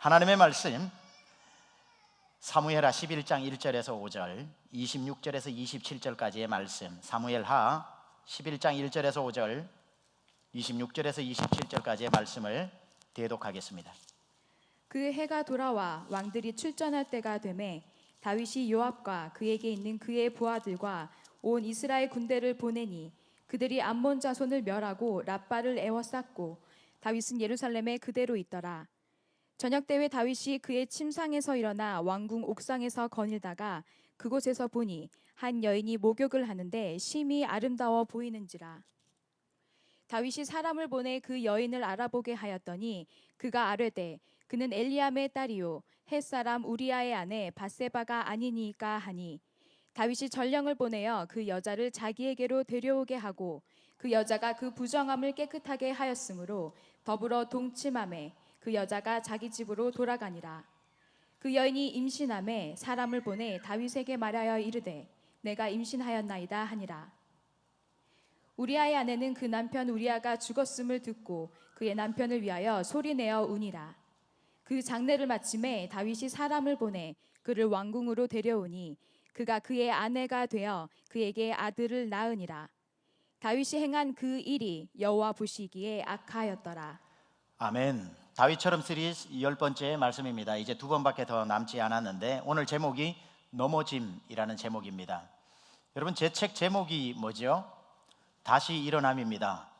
하나님의 말씀 사무엘하 11장 1절에서 5절, 26절에서 27절까지의 말씀, 사무엘하 11장 1절에서 5절, 26절에서 27절까지의 말씀을 대독하겠습니다. 그 해가 돌아와 왕들이 출전할 때가 되매 다윗이 요압과 그에게 있는 그의 부하들과 온 이스라엘 군대를 보내니 그들이 암몬 자손을 멸하고 랍바를 에워쌌고 다윗은 예루살렘에 그대로 있더라. 저녁 때에 다윗이 그의 침상에서 일어나 왕궁 옥상에서 거닐다가 그곳에서 보니 한 여인이 목욕을 하는데 심히 아름다워 보이는지라. 다윗이 사람을 보내 그 여인을 알아보게 하였더니 그가 아뢰되 그는 엘리암의 딸이요 햇사람 우리아의 아내 밧세바가 아니니까 하니, 다윗이 전령을 보내어 그 여자를 자기에게로 데려오게 하고 그 여자가 그 부정함을 깨끗하게 하였으므로 더불어 동침함에 그 여자가 자기 집으로 돌아가니라. 그 여인이 임신함에 사람을 보내 다윗에게 말하여 이르되 내가 임신하였나이다 하니라. 우리아의 아내는 그 남편 우리아가 죽었음을 듣고 그의 남편을 위하여 소리내어 우니라. 그 장례를 마침에 다윗이 사람을 보내 그를 왕궁으로 데려오니 그가 그의 아내가 되어 그에게 아들을 낳으니라. 다윗이 행한 그 일이 여호와 보시기에 악하였더라. 아멘. 다윗처럼 시리즈 10번째 말씀입니다. 이제 2번밖에 더 남지 않았는데 오늘 제목이 넘어짐이라는 제목입니다. 여러분, 제 책 제목이 뭐죠? 다시 일어남입니다.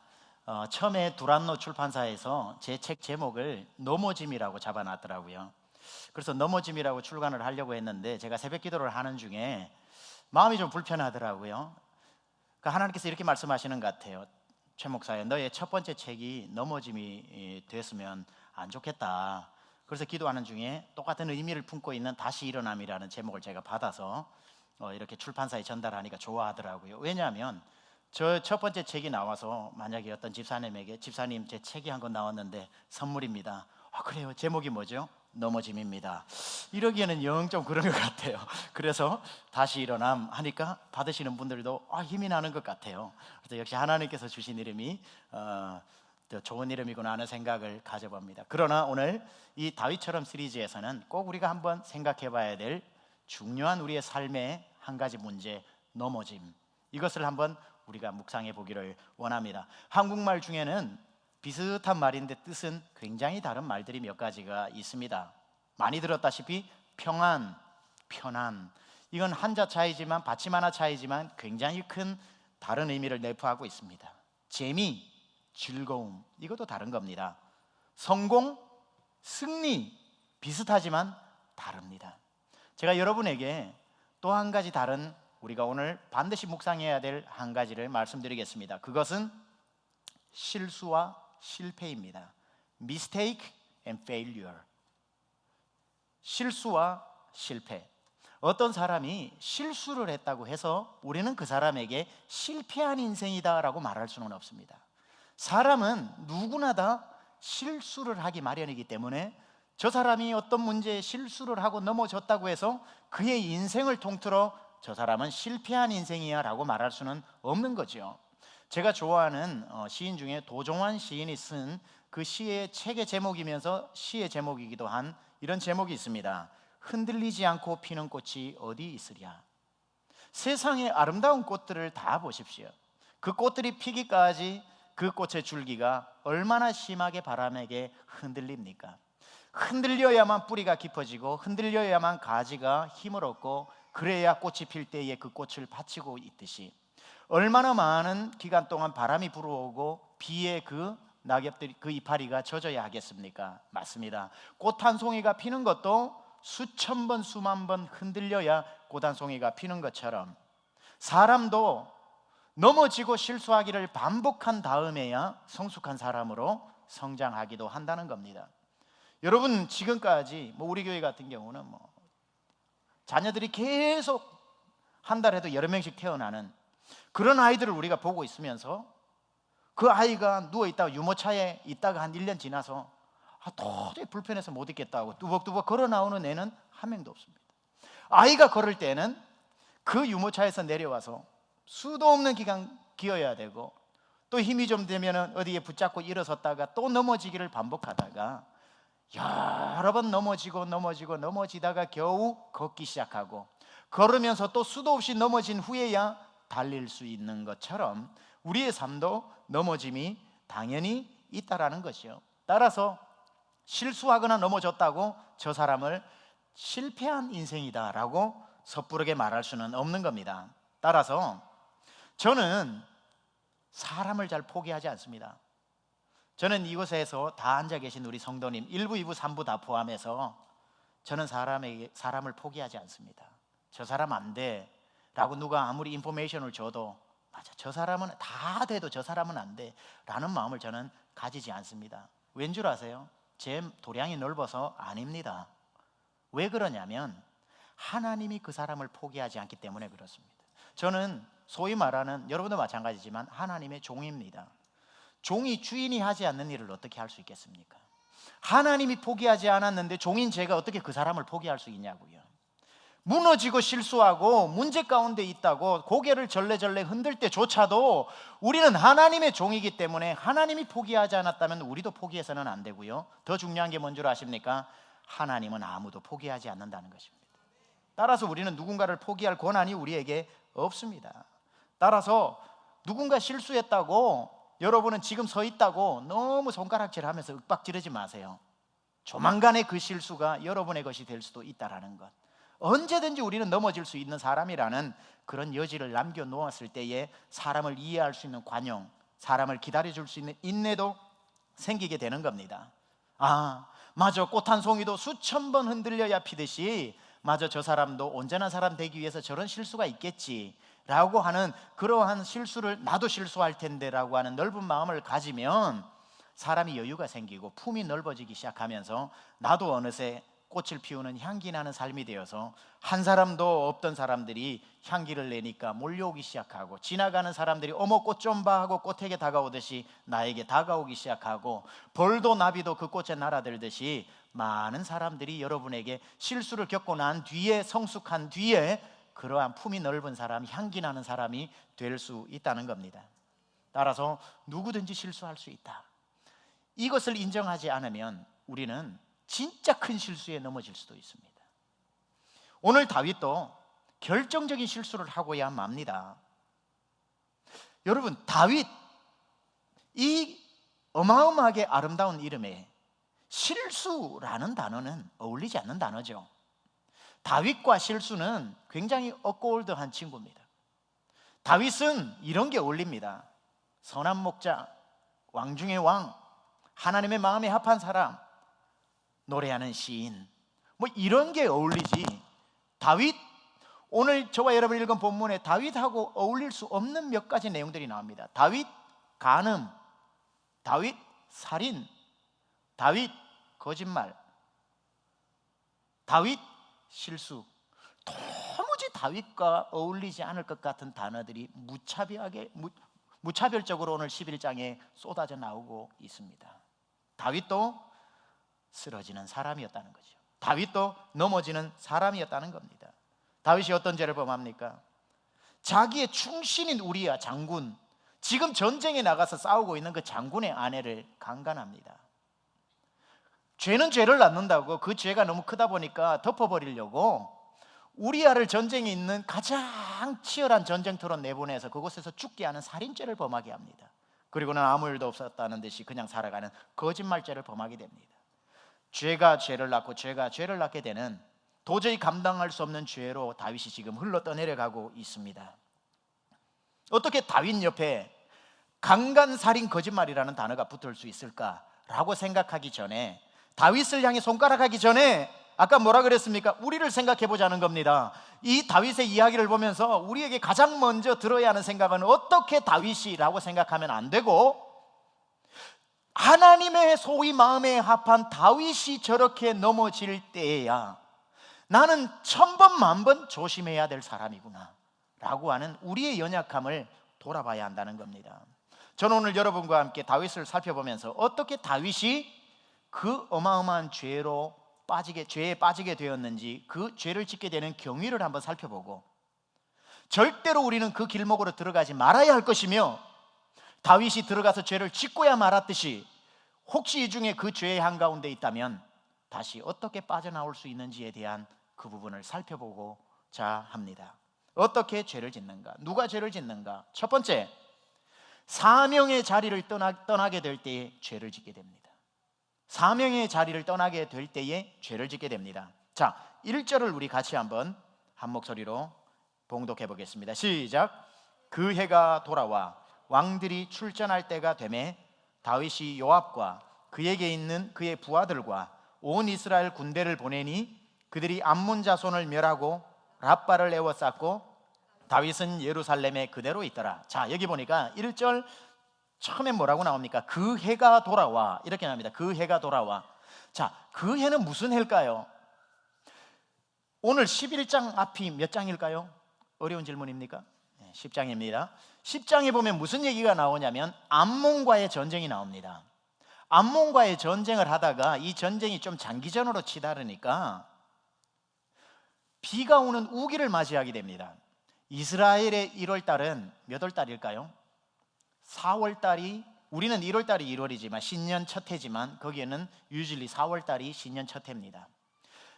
처음에 두란노 출판사에서 제 책 제목을 넘어짐이라고 잡아놨더라고요. 그래서 넘어짐이라고 출간을 하려고 했는데 제가 새벽 기도를 하는 중에 마음이 좀 불편하더라고요. 그러니까 하나님께서 이렇게 말씀하시는 것 같아요. 최 목사야, 너의 첫 번째 책이 넘어짐이 됐으면 안 좋겠다. 그래서 기도하는 중에 똑같은 의미를 품고 있는 다시 일어남이라는 제목을 제가 받아서 이렇게 출판사에 전달하니까 좋아하더라고요. 왜냐하면 저 첫 번째 책이 나와서 만약에 어떤 집사님에게 집사님 제 책이 한 권 나왔는데 선물입니다. 그래요? 제목이 뭐죠? 넘어짐입니다. 이러기에는 영 좀 그런 것 같아요. 그래서 다시 일어남 하니까 받으시는 분들도 힘이 나는 것 같아요. 그래서 역시 하나님께서 주신 이름이 더 좋은 이름이구나 하는 생각을 가져봅니다. 그러나 오늘 이 다윗처럼 시리즈에서는 꼭 우리가 한번 생각해 봐야 될 중요한 우리의 삶의 한 가지 문제, 넘어짐, 이것을 한번 우리가 묵상해 보기를 원합니다. 한국말 중에는 비슷한 말인데 뜻은 굉장히 다른 말들이 몇 가지가 있습니다. 많이 들었다시피 평안, 편안, 이건 한자 차이지만 받침 하나 차이지만 굉장히 큰 다른 의미를 내포하고 있습니다. 재미, 즐거움, 이것도 다른 겁니다. 성공, 승리, 비슷하지만 다릅니다. 제가 여러분에게 또 한 가지 다른 우리가 오늘 반드시 묵상해야 될 한 가지를 말씀드리겠습니다. 그것은 실수와 실패입니다. Mistake and failure. 실수와 실패. 어떤 사람이 실수를 했다고 해서 우리는 그 사람에게 실패한 인생이다라고 말할 수는 없습니다. 사람은 누구나 다 실수를 하기 마련이기 때문에 저 사람이 어떤 문제에 실수를 하고 넘어졌다고 해서 그의 인생을 통틀어 저 사람은 실패한 인생이야 라고 말할 수는 없는 거죠. 제가 좋아하는 시인 중에 도종환 시인이 쓴 그 시의 책의 제목이면서 시의 제목이기도 한 이런 제목이 있습니다. 흔들리지 않고 피는 꽃이 어디 있으랴. 세상의 아름다운 꽃들을 다 보십시오. 그 꽃들이 피기까지 그 꽃의 줄기가 얼마나 심하게 바람에게 흔들립니까? 흔들려야만 뿌리가 깊어지고 흔들려야만 가지가 힘을 얻고 그래야 꽃이 필 때에 그 꽃을 바치고 있듯이 얼마나 많은 기간 동안 바람이 불어오고 비에 그 낙엽들이 그 이파리가 젖어야 하겠습니까? 맞습니다. 꽃 한 송이가 피는 것도 수천 번 수만 번 흔들려야 꽃 한 송이가 피는 것처럼 사람도 넘어지고 실수하기를 반복한 다음에야 성숙한 사람으로 성장하기도 한다는 겁니다. 여러분, 지금까지 우리 교회 같은 경우는 자녀들이 계속 한 달에도 여러 명씩 태어나는 그런 아이들을 우리가 보고 있으면서 그 아이가 누워있다가 유모차에 있다가 한 1년 지나서 도저히 불편해서 못 있겠다고 뚜벅뚜벅 걸어 나오는 애는 한 명도 없습니다. 아이가 걸을 때는 그 유모차에서 내려와서 수도 없는 기간 기어야 되고 또 힘이 좀 되면 어디에 붙잡고 일어섰다가 또 넘어지기를 반복하다가 여러 번 넘어지다가 겨우 걷기 시작하고, 걸으면서 또 수도 없이 넘어진 후에야 달릴 수 있는 것처럼 우리의 삶도 넘어짐이 당연히 있다라는 것이요. 따라서 실수하거나 넘어졌다고 저 사람을 실패한 인생이다라고 섣부르게 말할 수는 없는 겁니다. 따라서 저는 사람을 잘 포기하지 않습니다. 저는 이곳에서 다 앉아 계신 우리 성도님 1부, 2부, 3부 다 포함해서 저는 사람을 포기하지 않습니다. 저 사람 안 돼 라고 누가 아무리 인포메이션을 줘도, 맞아, 저 사람은 다 돼도 저 사람은 안 돼 라는 마음을 저는 가지지 않습니다. 왠 줄 아세요? 제 도량이 넓어서 아닙니다. 왜 그러냐면 하나님이 그 사람을 포기하지 않기 때문에 그렇습니다. 저는 소위 말하는, 여러분도 마찬가지지만 하나님의 종입니다. 종이 주인이 하지 않는 일을 어떻게 할 수 있겠습니까? 하나님이 포기하지 않았는데 종인 제가 어떻게 그 사람을 포기할 수 있냐고요. 무너지고 실수하고 문제 가운데 있다고 고개를 절레절레 흔들 때조차도 우리는 하나님의 종이기 때문에 하나님이 포기하지 않았다면 우리도 포기해서는 안 되고요. 더 중요한 게 뭔 줄 아십니까? 하나님은 아무도 포기하지 않는다는 것입니다. 따라서 우리는 누군가를 포기할 권한이 우리에게 없습니다. 따라서 누군가 실수했다고 여러분은 지금 서 있다고 너무 손가락질하면서 윽박지르지 마세요. 조만간에 그 실수가 여러분의 것이 될 수도 있다라는 것. 언제든지 우리는 넘어질 수 있는 사람이라는 그런 여지를 남겨놓았을 때에 사람을 이해할 수 있는 관용, 사람을 기다려줄 수 있는 인내도 생기게 되는 겁니다. 아, 맞아, 꽃 한 송이도 수천 번 흔들려야 피듯이, 맞아, 저 사람도 온전한 사람 되기 위해서 저런 실수가 있겠지 라고 하는, 그러한 실수를 나도 실수할 텐데 라고 하는 넓은 마음을 가지면 사람이 여유가 생기고 품이 넓어지기 시작하면서 나도 어느새 꽃을 피우는 향기 나는 삶이 되어서 한 사람도 없던 사람들이 향기를 내니까 몰려오기 시작하고, 지나가는 사람들이 어머 꽃 좀 봐 하고 꽃에게 다가오듯이 나에게 다가오기 시작하고, 벌도 나비도 그 꽃에 날아들듯이 많은 사람들이 여러분에게 실수를 겪고 난 뒤에, 성숙한 뒤에 그러한 품이 넓은 사람, 향기 나는 사람이 될 수 있다는 겁니다. 따라서 누구든지 실수할 수 있다. 이것을 인정하지 않으면 우리는 진짜 큰 실수에 넘어질 수도 있습니다. 오늘 다윗도 결정적인 실수를 하고야 맙니다. 여러분, 다윗, 이 어마어마하게 아름다운 이름에 실수라는 단어는 어울리지 않는 단어죠. 다윗과 실수는 굉장히 억골드한 친구입니다. 다윗은 이런 게 어울립니다. 선한 목자, 왕 중의 왕, 하나님의 마음에 합한 사람, 노래하는 시인, 뭐 이런 게 어울리지. 다윗, 오늘 저와 여러분 읽은 본문에 다윗하고 어울릴 수 없는 몇 가지 내용들이 나옵니다. 다윗 간음, 다윗 살인, 다윗 거짓말, 다윗 실수. 도무지 다윗과 어울리지 않을 것 같은 단어들이 무차별적으로 오늘 11장에 쏟아져 나오고 있습니다. 다윗도 쓰러지는 사람이었다는 거죠. 다윗도 넘어지는 사람이었다는 겁니다. 다윗이 어떤 죄를 범합니까? 자기의 충신인 우리야 장군, 지금 전쟁에 나가서 싸우고 있는 그 장군의 아내를 강간합니다. 죄는 죄를 낳는다고 그 죄가 너무 크다 보니까 덮어버리려고 우리야를 전쟁에 있는 가장 치열한 전쟁터로 내보내서 그곳에서 죽게 하는 살인죄를 범하게 합니다. 그리고는 아무 일도 없었다는 듯이 그냥 살아가는 거짓말죄를 범하게 됩니다. 죄가 죄를 낳고 죄가 죄를 낳게 되는, 도저히 감당할 수 없는 죄로 다윗이 지금 흘러 떠내려가고 있습니다. 어떻게 다윗 옆에 강간, 살인, 거짓말이라는 단어가 붙을 수 있을까라고 생각하기 전에, 다윗을 향해 손가락하기 전에 아까 뭐라 그랬습니까? 우리를 생각해 보자는 겁니다. 이 다윗의 이야기를 보면서 우리에게 가장 먼저 들어야 하는 생각은 어떻게 다윗이라고 생각하면 안 되고, 하나님의 소위 마음에 합한 다윗이 저렇게 넘어질 때에야 나는 1000번 만번 조심해야 될 사람이구나 라고 하는 우리의 연약함을 돌아봐야 한다는 겁니다. 저는 오늘 여러분과 함께 다윗을 살펴보면서 어떻게 다윗이 그 어마어마한 죄에 빠지게 되었는지, 그 죄를 짓게 되는 경위를 한번 살펴보고, 절대로 우리는 그 길목으로 들어가지 말아야 할 것이며, 다윗이 들어가서 죄를 짓고야 말았듯이 혹시 이 중에 그 죄의 한가운데 있다면 다시 어떻게 빠져나올 수 있는지에 대한 그 부분을 살펴보고자 합니다. 어떻게 죄를 짓는가? 누가 죄를 짓는가? 첫 번째, 사명의 자리를 떠나게 될 때에 죄를 짓게 됩니다. 사명의 자리를 떠나게 될 때에 죄를 짓게 됩니다. 자, 1절을 우리 같이 한번 한 목소리로 봉독해 보겠습니다. 시작. 그 해가 돌아와 왕들이 출전할 때가 되매 다윗이 요압과 그에게 있는 그의 부하들과 온 이스라엘 군대를 보내니 그들이 암몬 자손을 멸하고 랍바를 에워쌌고 다윗은 예루살렘에 그대로 있더라. 자, 여기 보니까 1절 처음에 뭐라고 나옵니까? 그 해가 돌아와, 이렇게 나옵니다. 그 해가 돌아와. 자, 그 해는 무슨 해일까요? 오늘 11장 앞이 몇 장일까요? 어려운 질문입니까? 10장입니다. 10장에 보면 무슨 얘기가 나오냐면 암몬과의 전쟁이 나옵니다. 암몬과의 전쟁을 하다가 이 전쟁이 좀 장기전으로 치달으니까 비가 오는 우기를 맞이하게 됩니다. 이스라엘의 1월달은 몇 월달일까요? 4월달이, 우리는 1월달이 1월이지만 신년 첫 해지만 거기에는 유질리 4월달이 신년 첫 해입니다.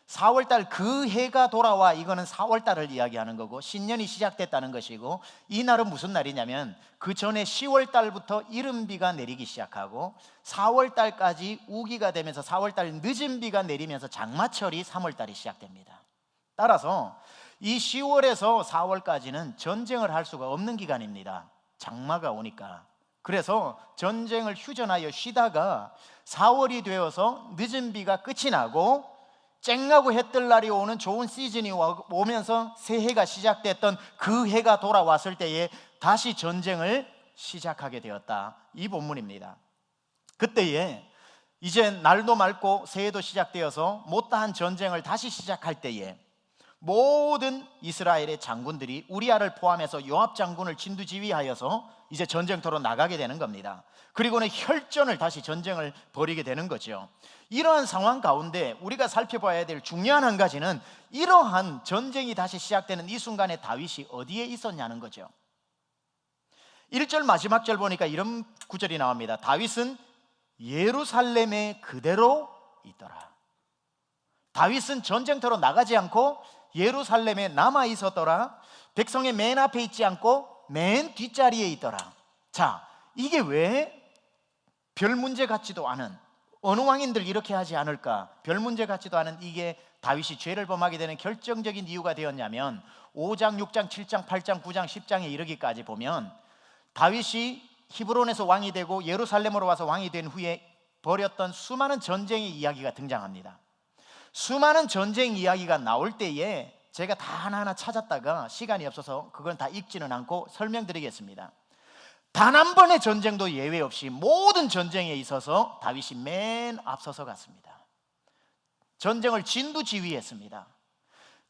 4월달 그 해가 돌아와, 이거는 4월달을 이야기하는 거고 신년이 시작됐다는 것이고, 이 날은 무슨 날이냐면 그 전에 10월달부터 이른비가 내리기 시작하고 4월달까지 우기가 되면서 4월달 늦은 비가 내리면서 장마철이 3월달이 시작됩니다. 따라서 이 10월에서 4월까지는 전쟁을 할 수가 없는 기간입니다. 장마가 오니까. 그래서 전쟁을 휴전하여 쉬다가 4월이 되어서 늦은 비가 끝이 나고 쨍하고 해 뜰 날이 오는 좋은 시즌이 오면서 새해가 시작됐던 그 해가 돌아왔을 때에 다시 전쟁을 시작하게 되었다. 이 본문입니다. 그때에 이제 날도 맑고 새해도 시작되어서 못다한 전쟁을 다시 시작할 때에 모든 이스라엘의 장군들이 우리아를 포함해서 요압 장군을 진두지휘하여서 이제 전쟁터로 나가게 되는 겁니다. 그리고는 혈전을 다시 전쟁을 벌이게 되는 거죠. 이러한 상황 가운데 우리가 살펴봐야 될 중요한 한 가지는 이러한 전쟁이 다시 시작되는 이 순간에 다윗이 어디에 있었냐는 거죠. 1절 마지막 절 보니까 이런 구절이 나옵니다. 다윗은 예루살렘에 그대로 있더라. 다윗은 전쟁터로 나가지 않고 예루살렘에 남아 있었더라. 백성의 맨 앞에 있지 않고 맨 뒷자리에 있더라. 자, 이게 왜 별 문제 같지도 않은, 어느 왕인들 이렇게 하지 않을까, 별 문제 같지도 않은 이게 다윗이 죄를 범하게 되는 결정적인 이유가 되었냐면 5장, 6장, 7장, 8장, 9장, 10장에 이르기까지 보면 다윗이 히브론에서 왕이 되고 예루살렘으로 와서 왕이 된 후에 벌였던 수많은 전쟁의 이야기가 등장합니다. 수많은 전쟁 이야기가 나올 때에 제가 다 하나하나 찾았다가 시간이 없어서 그건 다 읽지는 않고 설명드리겠습니다. 단 한 번의 전쟁도 예외 없이 모든 전쟁에 있어서 다윗이 맨 앞서서 갔습니다. 전쟁을 진두지휘했습니다.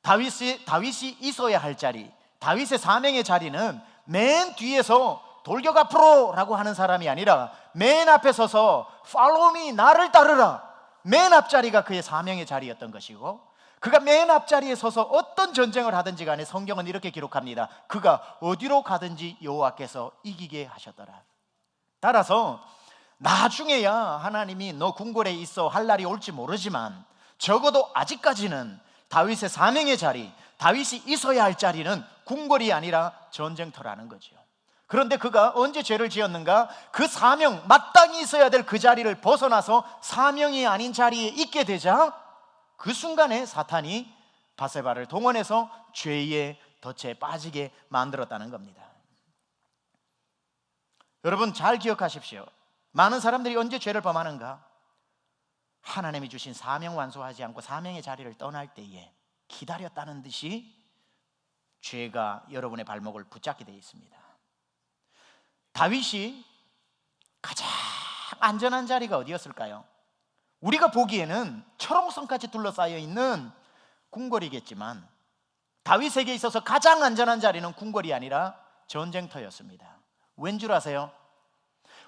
다윗이 있어야 할 자리, 다윗의 사명의 자리는 맨 뒤에서 돌격 앞으로 라고 하는 사람이 아니라 맨 앞에 서서 Follow me, 나를 따르라, 맨 앞자리가 그의 사명의 자리였던 것이고, 그가 맨 앞자리에 서서 어떤 전쟁을 하든지 간에 성경은 이렇게 기록합니다. 그가 어디로 가든지 여호와께서 이기게 하셨더라. 따라서 나중에야 하나님이 너 궁궐에 있어 할 날이 올지 모르지만 적어도 아직까지는 다윗의 사명의 자리, 다윗이 있어야 할 자리는 궁궐이 아니라 전쟁터라는 거죠. 그런데 그가 언제 죄를 지었는가? 그 사명, 마땅히 있어야 될 그 자리를 벗어나서 사명이 아닌 자리에 있게 되자 그 순간에 사탄이 바세바를 동원해서 죄의 덫에 빠지게 만들었다는 겁니다. 여러분 잘 기억하십시오. 많은 사람들이 언제 죄를 범하는가? 하나님이 주신 사명 완수하지 않고 사명의 자리를 떠날 때에 기다렸다는 듯이 죄가 여러분의 발목을 붙잡게 되어 있습니다. 다윗이 가장 안전한 자리가 어디였을까요? 우리가 보기에는 철옹성까지 둘러싸여 있는 궁궐이겠지만 다윗에게 있어서 가장 안전한 자리는 궁궐이 아니라 전쟁터였습니다. 왠 줄 아세요?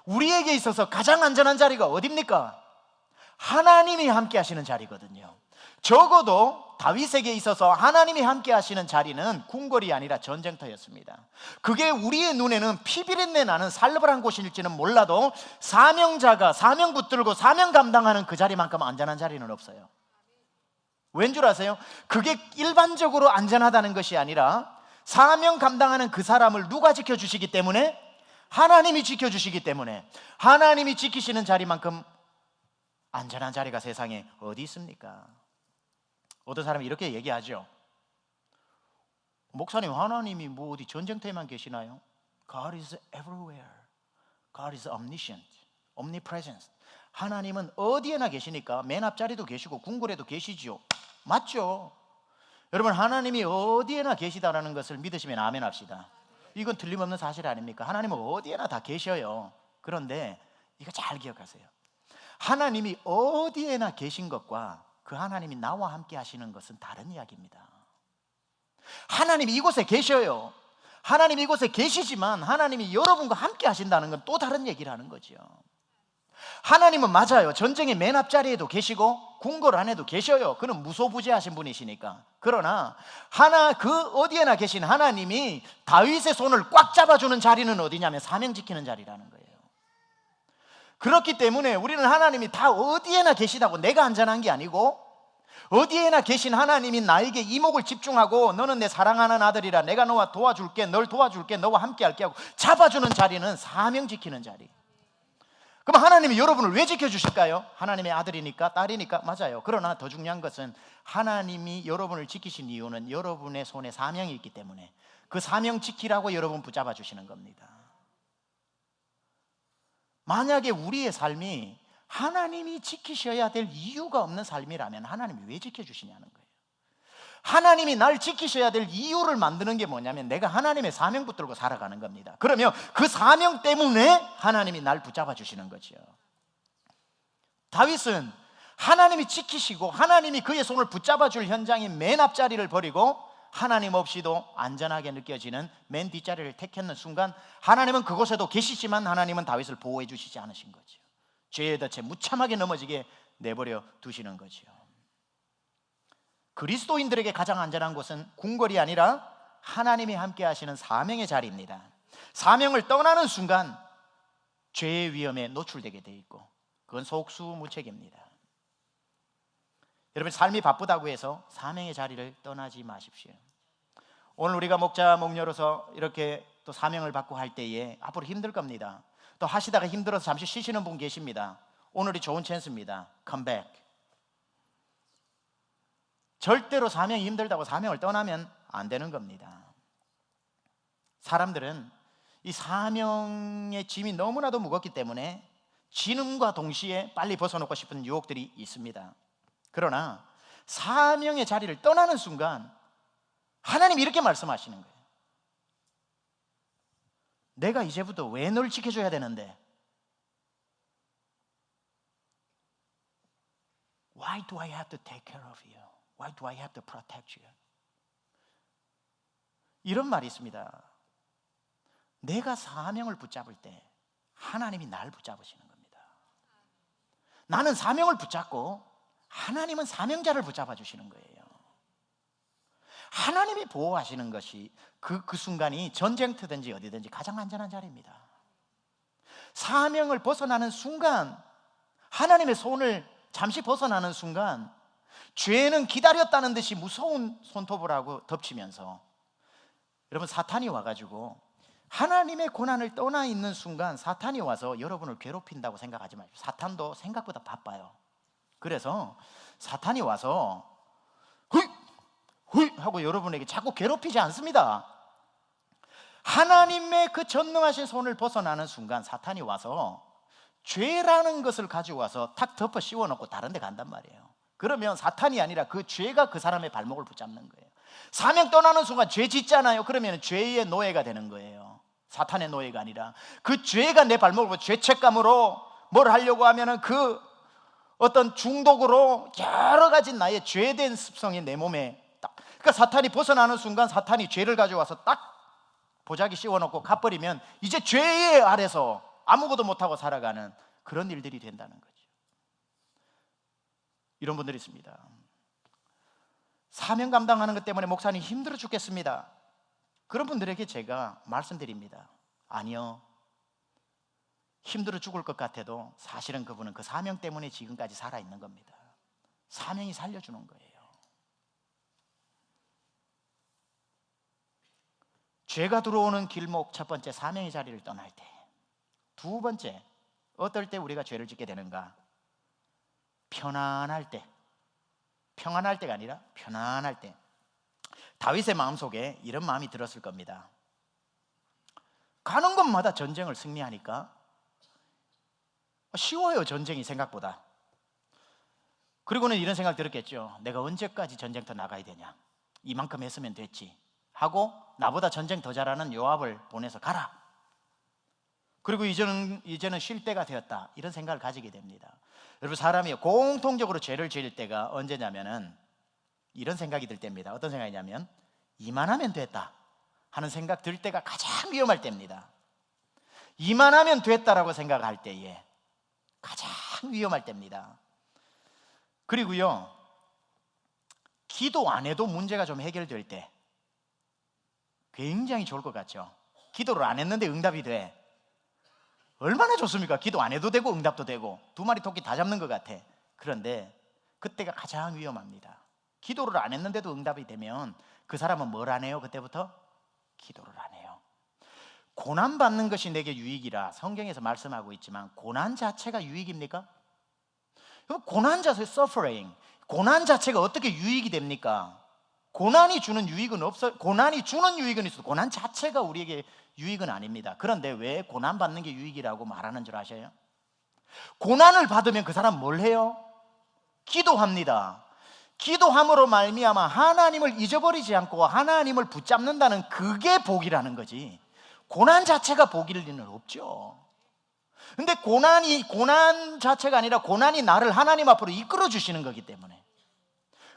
우리에게 있어서 가장 안전한 자리가 어디입니까? 하나님이 함께 하시는 자리거든요. 적어도 다윗에게 있어서 하나님이 함께 하시는 자리는 궁궐이 아니라 전쟁터였습니다. 그게 우리의 눈에는 피비린내 나는 살벌한 곳일지는 몰라도 사명자가 사명 붙들고 사명 감당하는 그 자리만큼 안전한 자리는 없어요. 왠 줄 아세요? 그게 일반적으로 안전하다는 것이 아니라 사명 감당하는 그 사람을 누가 지켜주시기 때문에? 하나님이 지켜주시기 때문에. 하나님이 지키시는 자리만큼 안전한 자리가 세상에 어디 있습니까? 어떤 사람이 이렇게 얘기하죠. 목사님, 하나님이 뭐 어디 전쟁터에만 계시나요? God is everywhere. God is omniscient, omnipresent. 하나님은 어디에나 계시니까 맨 앞자리도 계시고 궁궐에도 계시죠. 맞죠? 여러분, 하나님이 어디에나 계시다라는 것을 믿으시면 아멘 합시다. 이건 틀림없는 사실 아닙니까? 하나님은 어디에나 다 계셔요. 그런데 이거 잘 기억하세요. 하나님이 어디에나 계신 것과 그 하나님이 나와 함께 하시는 것은 다른 이야기입니다. 하나님이 이곳에 계셔요. 하나님이 이곳에 계시지만 하나님이 여러분과 함께 하신다는 건 또 다른 얘기를 하는 거죠. 하나님은 맞아요. 전쟁의 맨 앞자리에도 계시고 궁궐 안에도 계셔요. 그는 무소부재하신 분이시니까. 그러나 그 어디에나 계신 하나님이 다윗의 손을 꽉 잡아주는 자리는 어디냐면 사명 지키는 자리라는 거예요. 그렇기 때문에 우리는 하나님이 다 어디에나 계시다고 내가 안전한 게 아니고, 어디에나 계신 하나님이 나에게 이목을 집중하고 너는 내 사랑하는 아들이라 내가 너와 도와줄게, 널 도와줄게, 너와 함께 할게 하고 잡아주는 자리는 사명 지키는 자리. 그럼 하나님이 여러분을 왜 지켜주실까요? 하나님의 아들이니까, 딸이니까. 맞아요. 그러나 더 중요한 것은 하나님이 여러분을 지키신 이유는 여러분의 손에 사명이 있기 때문에 그 사명 지키라고 여러분 붙잡아 주시는 겁니다. 만약에 우리의 삶이 하나님이 지키셔야 될 이유가 없는 삶이라면 하나님이 왜 지켜주시냐는 거예요. 하나님이 날 지키셔야 될 이유를 만드는 게 뭐냐면 내가 하나님의 사명 붙들고 살아가는 겁니다. 그러면 그 사명 때문에 하나님이 날 붙잡아 주시는 거죠. 다윗은 하나님이 지키시고 하나님이 그의 손을 붙잡아 줄 현장인 맨 앞자리를 버리고 하나님 없이도 안전하게 느껴지는 맨 뒷자리를 택했는 순간 하나님은 그곳에도 계시지만 하나님은 다윗을 보호해 주시지 않으신 거죠. 죄의 덫에 무참하게 넘어지게 내버려 두시는 거죠. 그리스도인들에게 가장 안전한 곳은 궁궐이 아니라 하나님이 함께 하시는 사명의 자리입니다. 사명을 떠나는 순간 죄의 위험에 노출되게 돼 있고 그건 속수무책입니다. 여러분, 삶이 바쁘다고 해서 사명의 자리를 떠나지 마십시오. 오늘 우리가 목자 목녀로서 이렇게 또 사명을 받고 할 때에 앞으로 힘들 겁니다. 또 하시다가 힘들어서 잠시 쉬시는 분 계십니다. 오늘이 좋은 찬스입니다. Come back. 절대로 사명이 힘들다고 사명을 떠나면 안 되는 겁니다. 사람들은 이 사명의 짐이 너무나도 무겁기 때문에 진음과 동시에 빨리 벗어놓고 싶은 유혹들이 있습니다. 그러나 사명의 자리를 떠나는 순간 하나님이 이렇게 말씀하시는 거예요. 내가 이제부터 왜 널 지켜줘야 되는데? Why do I have to take care of you? Why do I have to protect you? 이런 말이 있습니다. 내가 사명을 붙잡을 때 하나님이 날 붙잡으시는 겁니다. 나는 사명을 붙잡고 하나님은 사명자를 붙잡아 주시는 거예요. 하나님이 보호하시는 것이 그 순간이 전쟁터든지 어디든지 가장 안전한 자리입니다. 사명을 벗어나는 순간, 하나님의 손을 잠시 벗어나는 순간 죄는 기다렸다는 듯이 무서운 손톱을 하고 덮치면서, 여러분, 사탄이 와가지고 하나님의 고난을 떠나 있는 순간 사탄이 와서 여러분을 괴롭힌다고 생각하지 마십시오. 사탄도 생각보다 바빠요. 그래서 사탄이 와서 휘 하고 여러분에게 자꾸 괴롭히지 않습니다. 하나님의 그 전능하신 손을 벗어나는 순간 사탄이 와서 죄라는 것을 가지고 와서 탁 덮어 씌워놓고 다른 데 간단 말이에요. 그러면 사탄이 아니라 그 죄가 그 사람의 발목을 붙잡는 거예요. 사명 떠나는 순간 죄 짓잖아요. 그러면 죄의 노예가 되는 거예요. 사탄의 노예가 아니라 그 죄가 내 발목을 죄책감으로 뭘 하려고 하면은 그 어떤 중독으로 여러 가지 나의 죄된 습성이 내 몸에 딱, 그러니까 사탄이 벗어나는 순간 사탄이 죄를 가져와서 딱 보자기 씌워놓고 가버리면 이제 죄의 아래서 아무것도 못하고 살아가는 그런 일들이 된다는 거죠. 이런 분들이 있습니다. 사명 감당하는 것 때문에 목사님 힘들어 죽겠습니다. 그런 분들에게 제가 말씀드립니다. 아니요, 힘들어 죽을 것 같아도 사실은 그분은 그 사명 때문에 지금까지 살아있는 겁니다. 사명이 살려주는 거예요. 죄가 들어오는 길목, 첫 번째 사명의 자리를 떠날 때. 두 번째, 어떨 때 우리가 죄를 짓게 되는가? 편안할 때. 평안할 때가 아니라 편안할 때. 다윗의 마음속에 이런 마음이 들었을 겁니다. 가는 곳마다 전쟁을 승리하니까 쉬워요, 전쟁이 생각보다. 그리고는 이런 생각 들었겠죠. 내가 언제까지 전쟁터 나가야 되냐, 이만큼 했으면 됐지 하고 나보다 전쟁 더 잘하는 요압을 보내서 가라. 그리고 이제는 쉴 때가 되었다, 이런 생각을 가지게 됩니다. 여러분, 사람이 공통적으로 죄를 지을 때가 언제냐면은 이런 생각이 들 때입니다. 어떤 생각이냐면 이만하면 됐다 하는 생각 들 때가 가장 위험할 때입니다. 이만하면 됐다라고 생각할 때에 가장 위험할 때입니다. 그리고요, 기도 안 해도 문제가 좀 해결될 때 굉장히 좋을 것 같죠. 기도를 안 했는데 응답이 돼. 얼마나 좋습니까? 기도 안 해도 되고 응답도 되고 두 마리 토끼 다 잡는 것 같아. 그런데 그때가 가장 위험합니다. 기도를 안 했는데도 응답이 되면 그 사람은 뭘 안 해요? 그때부터 기도를 안 해요. 고난받는 것이 내게 유익이라 성경에서 말씀하고 있지만 고난 자체가 유익입니까? 고난 자체, suffering, 고난 자체가 어떻게 유익이 됩니까? 고난이 주는 유익은 없어요. 고난이 주는 유익은 있어도 고난 자체가 우리에게 유익은 아닙니다. 그런데 왜 고난 받는 게 유익이라고 말하는 줄 아셔요? 고난을 받으면 그 사람 뭘 해요? 기도합니다. 기도함으로 말미암아 하나님을 잊어버리지 않고 하나님을 붙잡는다는 그게 복이라는 거지, 고난 자체가 복일 리는 없죠. 근데 고난 자체가 아니라 고난이 나를 하나님 앞으로 이끌어 주시는 거기 때문에,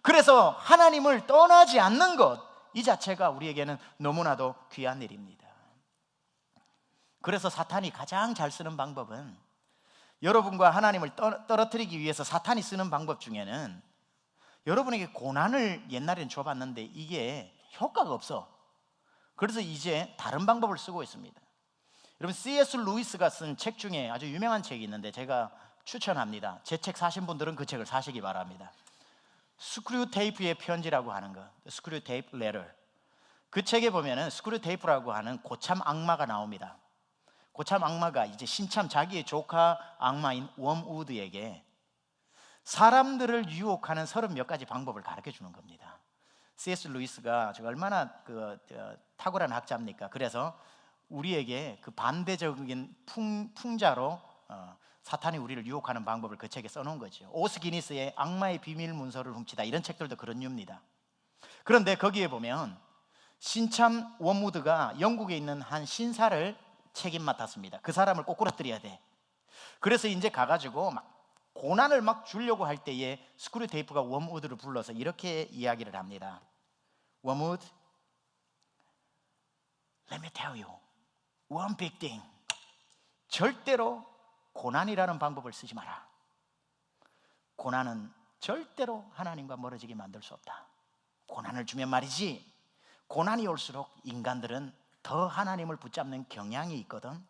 그래서 하나님을 떠나지 않는 것, 이 자체가 우리에게는 너무나도 귀한 일입니다. 그래서 사탄이 가장 잘 쓰는 방법은, 여러분과 하나님을 떨어뜨리기 위해서 사탄이 쓰는 방법 중에는, 여러분에게 고난을 옛날에는 줘봤는데 이게 효과가 없어. 그래서 이제 다른 방법을 쓰고 있습니다. 여러분, C.S. 루이스가 쓴 책 중에 아주 유명한 책이 있는데 제가 추천합니다. 제 책 사신 분들은 그 책을 사시기 바랍니다. 스크류 테이프의 편지라고 하는 거, 스크류 테이프 레터. 그 책에 보면은 스크류 테이프라고 하는 고참 악마가 나옵니다. 고참 악마가 이제 신참 자기의 조카 악마인 웜우드에게 사람들을 유혹하는 30몇 가지 방법을 가르쳐 주는 겁니다. C.S. 루이스가 얼마나 탁월한 학자입니까? 그래서 우리에게 그 반대적인 풍자로 사탄이 우리를 유혹하는 방법을 그 책에 써놓은 거죠. 오스 기니스의 악마의 비밀 문서를 훔치다, 이런 책들도 그런 류입니다. 그런데 거기에 보면 신참 웜우드가 영국에 있는 한 신사를 책임 맡았습니다. 그 사람을 꼬꾸라뜨려야 돼. 그래서 이제 가가지고 막 고난을 막 주려고 할 때에 스크류 테이프가 웜우드를 불러서 이렇게 이야기를 합니다. 웜우드, let me tell you one big thing. 절대로 고난이라는 방법을 쓰지 마라. 고난은 절대로 하나님과 멀어지게 만들 수 없다. 고난을 주면 말이지, 고난이 올수록 인간들은 더 하나님을 붙잡는 경향이 있거든.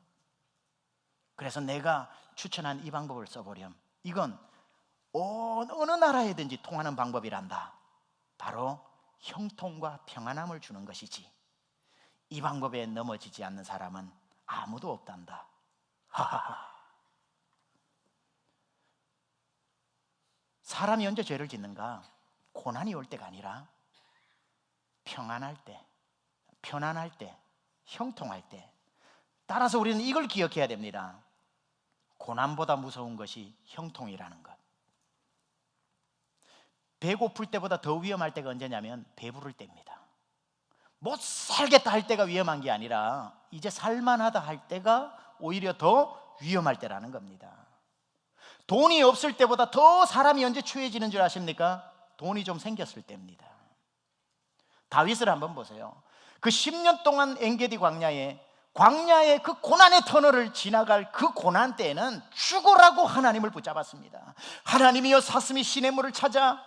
그래서 내가 추천한 이 방법을 써보렴. 이건 어느 나라에든지 통하는 방법이란다. 바로 형통과 평안함을 주는 것이지, 이 방법에 넘어지지 않는 사람은 아무도 없단다. 하하하. 사람이 언제 죄를 짓는가? 고난이 올 때가 아니라 평안할 때, 편안할 때, 형통할 때. 따라서 우리는 이걸 기억해야 됩니다. 고난보다 무서운 것이 형통이라는 것. 배고플 때보다 더 위험할 때가 언제냐면 배부를 때입니다. 못 살겠다 할 때가 위험한 게 아니라 이제 살만하다 할 때가 오히려 더 위험할 때라는 겁니다. 돈이 없을 때보다 더 사람이 언제 추해지는 줄 아십니까? 돈이 좀 생겼을 때입니다. 다윗을 한번 보세요. 그 10년 동안 엔게디 광야에 그 고난의 터널을 지나갈 그 고난 때에는 죽으라고 하나님을 붙잡았습니다. 하나님이여, 사슴이 시냇물을 찾아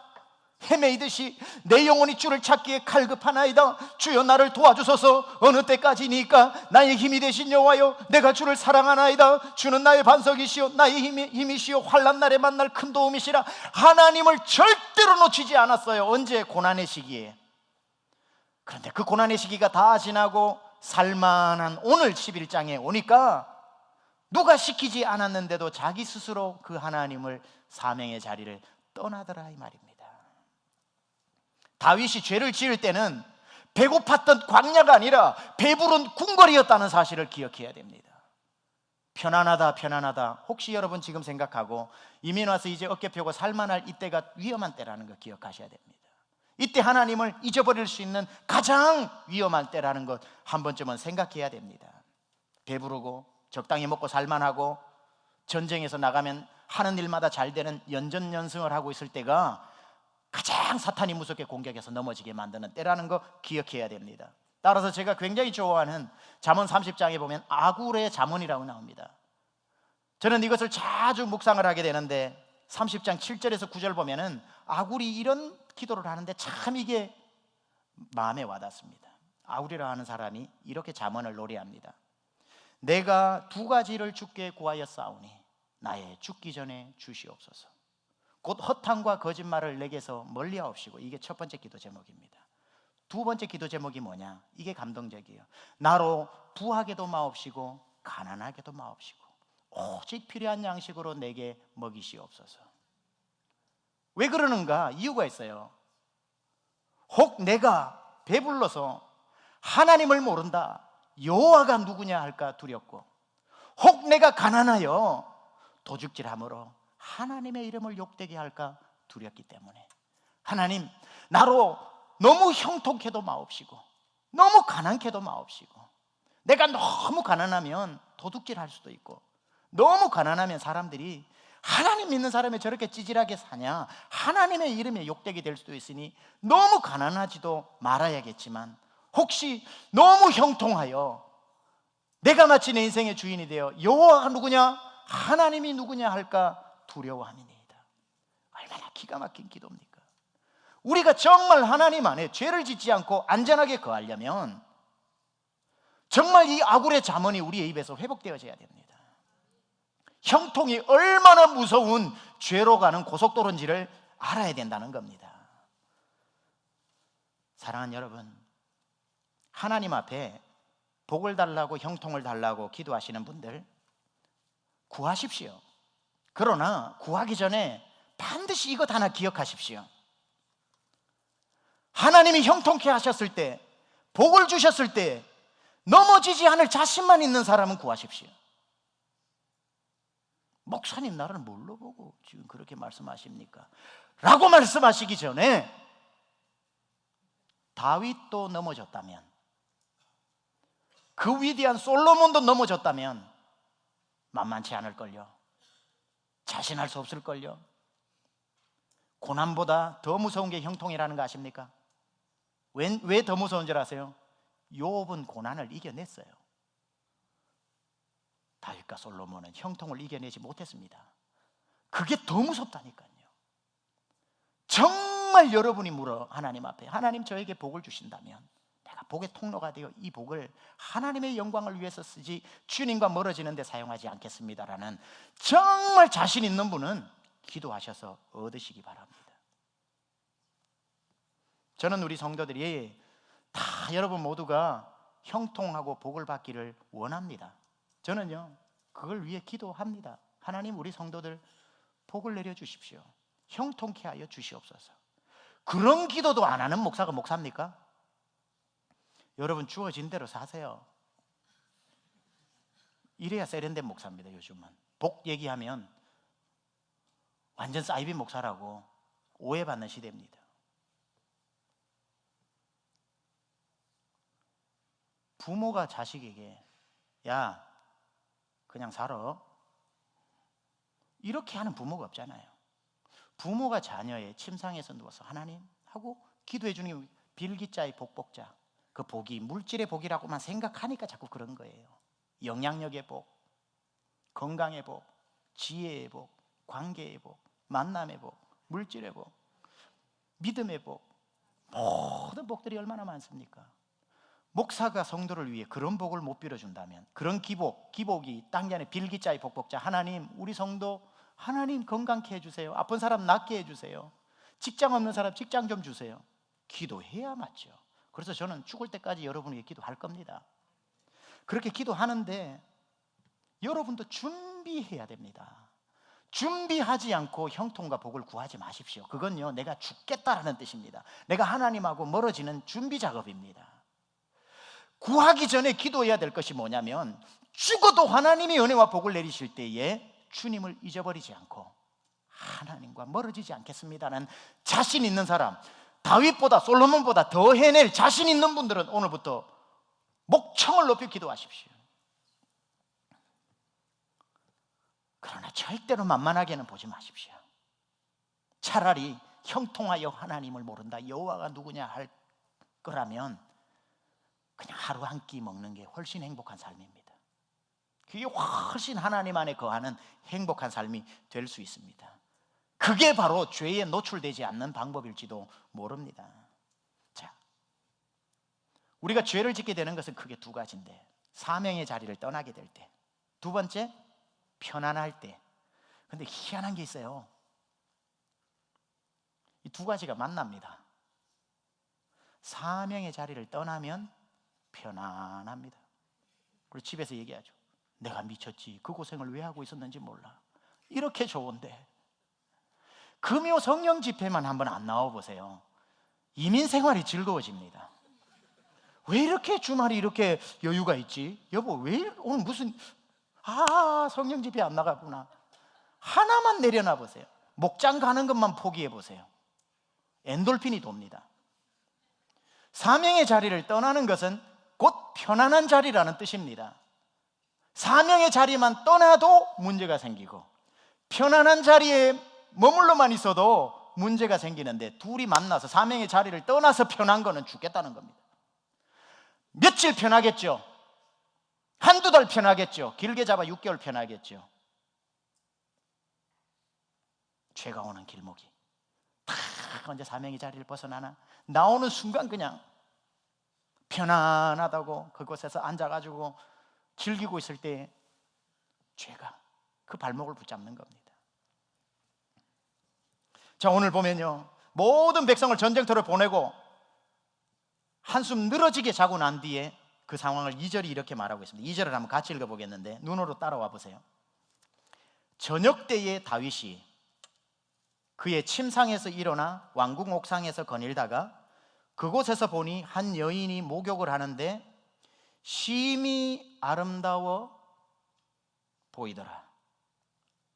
헤매이듯이 내 영혼이 주를 찾기에 갈급하나이다. 주여 나를 도와주소서. 어느 때까지니까? 나의 힘이 되신 여호와여, 내가 주를 사랑하나이다. 주는 나의 반석이시요 나의 힘이시요 환난 날에 만날 큰 도움이시라. 하나님을 절대로 놓치지 않았어요. 언제? 고난의 시기에. 그런데 그 고난의 시기가 다 지나고 살만한 오늘 11장에 오니까 누가 시키지 않았는데도 자기 스스로 그 하나님을 사명의 자리를 떠나더라 이 말입니다. 다윗이 죄를 지을 때는 배고팠던 광야가 아니라 배부른 궁궐이었다는 사실을 기억해야 됩니다. 편안하다 편안하다. 혹시 여러분 지금 생각하고 이민 와서 이제 어깨 펴고 살만할 이때가 위험한 때라는 거 기억하셔야 됩니다. 이때 하나님을 잊어버릴 수 있는 가장 위험한 때라는 것 한 번쯤은 생각해야 됩니다. 배부르고 적당히 먹고 살만하고 전쟁에서 나가면 하는 일마다 잘 되는 연전연승을 하고 있을 때가 가장 사탄이 무섭게 공격해서 넘어지게 만드는 때라는 거 기억해야 됩니다. 따라서 제가 굉장히 좋아하는 잠언 30장에 보면 아굴의 잠언이라고 나옵니다. 저는 이것을 자주 묵상을 하게 되는데 30장 7절에서 9절 보면은 아굴이 이런 기도를 하는데 참 이게 마음에 와닿습니다. 아굴이라 하는 사람이 이렇게 잠언을 노래합니다. 내가 두 가지를 주께 구하였사오니 나의 죽기 전에 주시옵소서. 곧 허탄과 거짓말을 내게서 멀리하옵시고. 이게 첫 번째 기도 제목입니다. 두 번째 기도 제목이 뭐냐? 이게 감동적이에요. 나로 부하게도 마옵시고 가난하게도 마옵시고 오직 필요한 양식으로 내게 먹이시옵소서. 왜 그러는가? 이유가 있어요. 혹 내가 배불러서 하나님을 모른다, 여호와가 누구냐 할까 두렵고, 혹 내가 가난하여 도둑질함으로 하나님의 이름을 욕되게 할까 두렵기 때문에 하나님, 나로 너무 형통케도 마옵시고 너무 가난케도 마옵시고. 내가 너무 가난하면 도둑질 할 수도 있고, 너무 가난하면 사람들이 하나님 믿는 사람이 저렇게 찌질하게 사냐, 하나님의 이름에 욕되게 될 수도 있으니 너무 가난하지도 말아야겠지만, 혹시 너무 형통하여 내가 마치 내 인생의 주인이 되어 여호와가 누구냐, 하나님이 누구냐 할까 두려워함이니이다. 얼마나 기가 막힌 기도입니까? 우리가 정말 하나님 안에 죄를 짓지 않고 안전하게 거하려면 정말 이 아굴의 잠언이 우리의 입에서 회복되어져야 됩니다. 형통이 얼마나 무서운 죄로 가는 고속도로인지를 알아야 된다는 겁니다. 사랑하는 여러분, 하나님 앞에 복을 달라고 형통을 달라고 기도하시는 분들 구하십시오. 그러나 구하기 전에 반드시 이것 하나 기억하십시오. 하나님이 형통케 하셨을 때, 복을 주셨을 때 넘어지지 않을 자신만 있는 사람은 구하십시오. 목사님, 나를 뭘로 보고 지금 그렇게 말씀하십니까? 라고 말씀하시기 전에 다윗도 넘어졌다면, 그 위대한 솔로몬도 넘어졌다면 만만치 않을걸요. 자신할 수 없을걸요. 고난보다 더 무서운 게 형통이라는 거 아십니까? 왜 더 무서운 줄 아세요? 욥은 고난을 이겨냈어요. 다윗과 솔로몬은 형통을 이겨내지 못했습니다. 그게 더 무섭다니까요. 정말 여러분이 물어 하나님 앞에, 하나님 저에게 복을 주신다면 내가 복의 통로가 되어 이 복을 하나님의 영광을 위해서 쓰지 주님과 멀어지는 데 사용하지 않겠습니다라는 정말 자신 있는 분은 기도하셔서 얻으시기 바랍니다. 저는 우리 성도들이 다 여러분 모두가 형통하고 복을 받기를 원합니다. 저는요 그걸 위해 기도합니다. 하나님, 우리 성도들 복을 내려주십시오. 형통케 하여 주시옵소서. 그런 기도도 안 하는 목사가 목사입니까? 여러분, 주어진 대로 사세요. 이래야 세련된 목사입니다. 요즘은 복 얘기하면 완전 사이비 목사라고 오해받는 시대입니다. 부모가 자식에게 야 그냥 살아, 이렇게 하는 부모가 없잖아요. 부모가 자녀의 침상에서 누워서 하나님 하고 기도해 주는 게 빌기자의 복복자, 그 복이 물질의 복이라고만 생각하니까 자꾸 그런 거예요. 영향력의 복, 건강의 복, 지혜의 복, 관계의 복, 만남의 복, 물질의 복, 믿음의 복, 모든 복들이 얼마나 많습니까? 목사가 성도를 위해 그런 복을 못 빌어준다면, 그런 기복이 땅 안에 빌기자의 복복자, 하나님 우리 성도 하나님 건강케 해주세요, 아픈 사람 낫게 해주세요, 직장 없는 사람 직장 좀 주세요, 기도해야 맞죠. 그래서 저는 죽을 때까지 여러분에게 기도할 겁니다. 그렇게 기도하는데 여러분도 준비해야 됩니다. 준비하지 않고 형통과 복을 구하지 마십시오. 그건요, 내가 죽겠다라는 뜻입니다. 내가 하나님하고 멀어지는 준비 작업입니다. 구하기 전에 기도해야 될 것이 뭐냐면, 죽어도 하나님이 은혜와 복을 내리실 때에 주님을 잊어버리지 않고 하나님과 멀어지지 않겠습니다는 자신 있는 사람, 다윗보다 솔로몬보다 더 해낼 자신 있는 분들은 오늘부터 목청을 높이 기도하십시오. 그러나 절대로 만만하게는 보지 마십시오. 차라리 형통하여 하나님을 모른다, 여호와가 누구냐 할 거라면 그냥 하루 한 끼 먹는 게 훨씬 행복한 삶입니다. 그게 훨씬 하나님 안에 거하는 행복한 삶이 될 수 있습니다. 그게 바로 죄에 노출되지 않는 방법일지도 모릅니다. 자, 우리가 죄를 짓게 되는 것은 크게 두 가지인데, 사명의 자리를 떠나게 될 때, 두 번째 편안할 때. 근데 희한한 게 있어요. 이 두 가지가 만납니다. 사명의 자리를 떠나면 편안합니다. 그리고 집에서 얘기하죠. 내가 미쳤지, 그 고생을 왜 하고 있었는지 몰라. 이렇게 좋은데. 금요 성령 집회만 한번 안 나와 보세요. 이민 생활이 즐거워집니다. 왜 이렇게 주말이 이렇게 여유가 있지? 여보, 왜 오늘 무슨 성령 집회 안 나가구나. 하나만 내려놔 보세요. 목장 가는 것만 포기해 보세요. 엔돌핀이 돕니다. 사명의 자리를 떠나는 것은 곧 편안한 자리라는 뜻입니다. 사명의 자리만 떠나도 문제가 생기고, 편안한 자리에 머물러만 있어도 문제가 생기는데, 둘이 만나서 사명의 자리를 떠나서 편한 거는 죽겠다는 겁니다. 며칠 편하겠죠. 한두 달 편하겠죠. 길게 잡아 6개월 편하겠죠. 죄가 오는 길목이 탁 언제 사명의 자리를 벗어나나, 나오는 순간 그냥 편안하다고 그곳에서 앉아가지고 즐기고 있을 때 죄가 그 발목을 붙잡는 겁니다. 자, 오늘 보면요, 모든 백성을 전쟁터로 보내고 한숨 늘어지게 자고 난 뒤에 그 상황을 2절이 이렇게 말하고 있습니다. 2절을 한번 같이 읽어보겠는데, 눈으로 따라와 보세요. 저녁 때에 다윗이 그의 침상에서 일어나 왕궁 옥상에서 거닐다가 그곳에서 보니 한 여인이 목욕을 하는데 심히 아름다워 보이더라.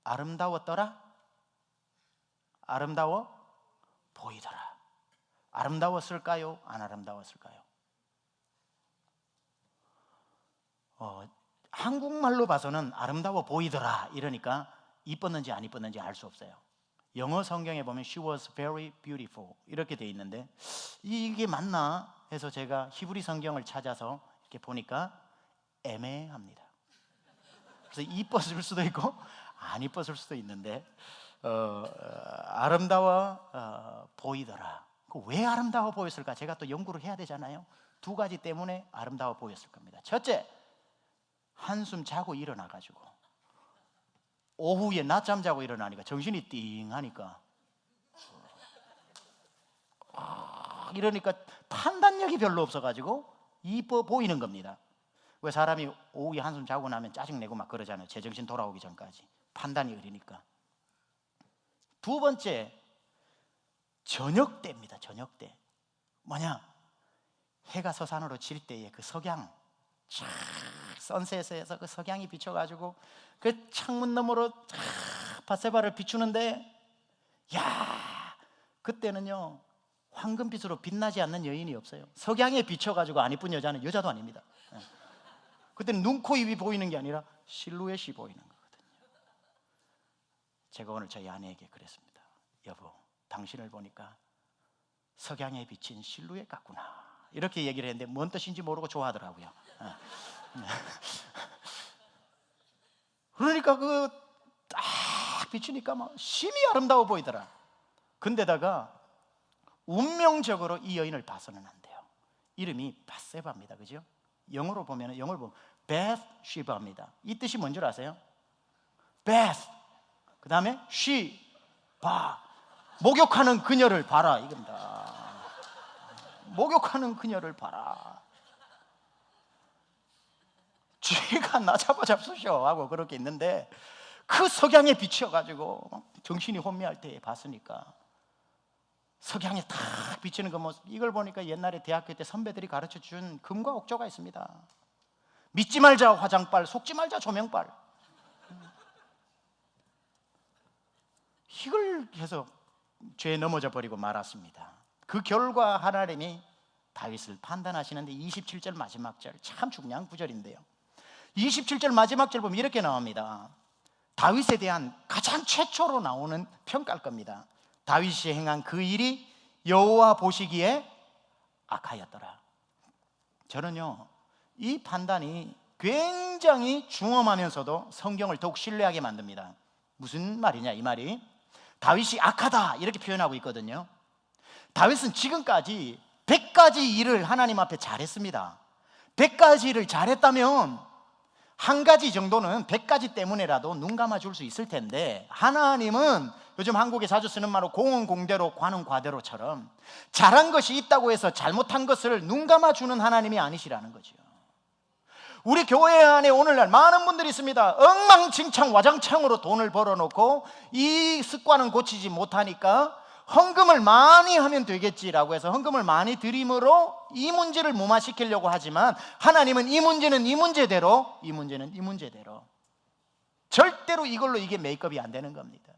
아름다웠더라? 아름다워 보이더라. 아름다웠을까요? 안 아름다웠을까요? 한국말로 봐서는 아름다워 보이더라 이러니까 이뻤는지 안 이뻤는지 알 수 없어요. 영어 성경에 보면 She was very beautiful 이렇게 돼 있는데, 이게 맞나 해서 제가 히브리 성경을 찾아서 이렇게 보니까 애매합니다. 그래서 이뻤을 수도 있고 안 이뻤을 수도 있는데, 아름다워 보이더라. 왜 아름다워 보였을까? 제가 또 연구를 해야 되잖아요. 두 가지 때문에 아름다워 보였을 겁니다. 첫째, 한숨 자고 일어나가지고 오후에 낮잠 자고 일어나니까 정신이 띵하니까 이러니까 판단력이 별로 없어가지고 이뻐 보이는 겁니다. 왜 사람이 오후에 한숨 자고 나면 짜증내고 막 그러잖아요. 제정신 돌아오기 전까지 판단이 흐리니까. 두 번째, 저녁 때입니다. 저녁 때. 뭐냐? 해가 서산으로 질 때의 그 석양, 쫙 선셋에서 그 석양이 비춰가지고 그 창문 너머로 밧세바를 비추는데, 야, 그때는요 황금빛으로 빛나지 않는 여인이 없어요. 석양에 비춰가지고 안 이쁜 여자는 여자도 아닙니다. 그때는 눈, 코, 입이 보이는 게 아니라 실루엣이 보이는 거거든요. 제가 오늘 저희 아내에게 그랬습니다. 여보, 당신을 보니까 석양에 비친 실루엣 같구나 이렇게 얘기를 했는데 뭔 뜻인지 모르고 좋아하더라고요. 그러니까 딱 비추니까 막 심히 아름다워 보이더라. 근데다가 운명적으로 이 여인을 봐서는 안 돼요. 이름이 밧세바입니다. 그죠? 영어로 보면 베thsheba입니다. 이 뜻이 뭔 줄 아세요? beth, 그 다음에 she, 봐, 목욕하는 그녀를 봐라 이겁니다. 목욕하는 그녀를 봐라. 죄가 나 잡아잡수셔 하고 그렇게 있는데, 그 석양에 비춰가지고 정신이 혼미할 때 봤으니까, 석양에 탁 비치는 그 모습, 이걸 보니까 옛날에 대학교 때 선배들이 가르쳐준 금과 옥조가 있습니다. 믿지 말자 화장빨, 속지 말자 조명빨. 이걸 해서 죄에 넘어져 버리고 말았습니다. 그 결과 하나님이 다윗을 판단하시는데 27절 마지막 절, 참 중요한 구절인데요. 27절 마지막 절 보면 이렇게 나옵니다. 다윗에 대한 가장 최초로 나오는 평가일 겁니다. 다윗이 행한 그 일이 여호와 보시기에 악하였더라. 저는요, 이 판단이 굉장히 중엄하면서도 성경을 더욱 신뢰하게 만듭니다. 무슨 말이냐, 이 말이 다윗이 악하다 이렇게 표현하고 있거든요. 다윗은 지금까지 100가지 일을 하나님 앞에 잘했습니다. 100가지 일을 잘했다면 한 가지 정도는 100가지 때문에라도 눈 감아줄 수 있을 텐데, 하나님은 요즘 한국에 자주 쓰는 말로 공은 공대로 관은 과대로처럼 잘한 것이 있다고 해서 잘못한 것을 눈 감아주는 하나님이 아니시라는 거죠. 우리 교회 안에 오늘날 많은 분들이 있습니다. 엉망진창 와장창으로 돈을 벌어놓고 이 습관은 고치지 못하니까 헌금을 많이 하면 되겠지라고 해서 헌금을 많이 드림으로 이 문제를 무마시키려고 하지만, 하나님은 이 문제는 이 문제대로, 이 문제는 이 문제대로, 절대로 이걸로 이게 메이크업이 안 되는 겁니다.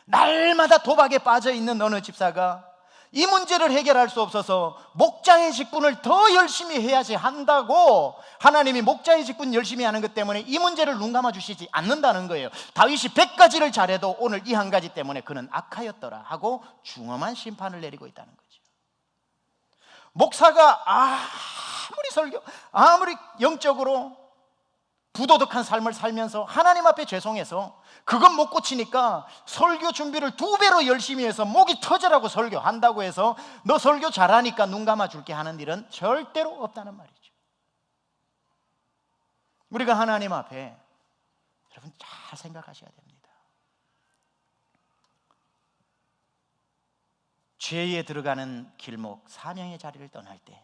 날마다 도박에 빠져 있는 어느 집사가 이 문제를 해결할 수 없어서 목자의 직분을 더 열심히 해야지 한다고, 하나님이 목자의 직분 열심히 하는 것 때문에 이 문제를 눈 감아 주시지 않는다는 거예요. 다윗이 100가지를 잘해도 오늘 이 한 가지 때문에 그는 악하였더라 하고 중엄한 심판을 내리고 있다는 거죠. 목사가 아무리 설교, 아무리 영적으로 부도덕한 삶을 살면서 하나님 앞에 죄송해서 그건 못 고치니까 설교 준비를 2배로 열심히 해서 목이 터져라고 설교한다고 해서 너 설교 잘하니까 눈 감아줄게 하는 일은 절대로 없다는 말이죠. 우리가 하나님 앞에, 여러분 잘 생각하셔야 됩니다. 죄에 들어가는 길목, 사명의 자리를 떠날 때,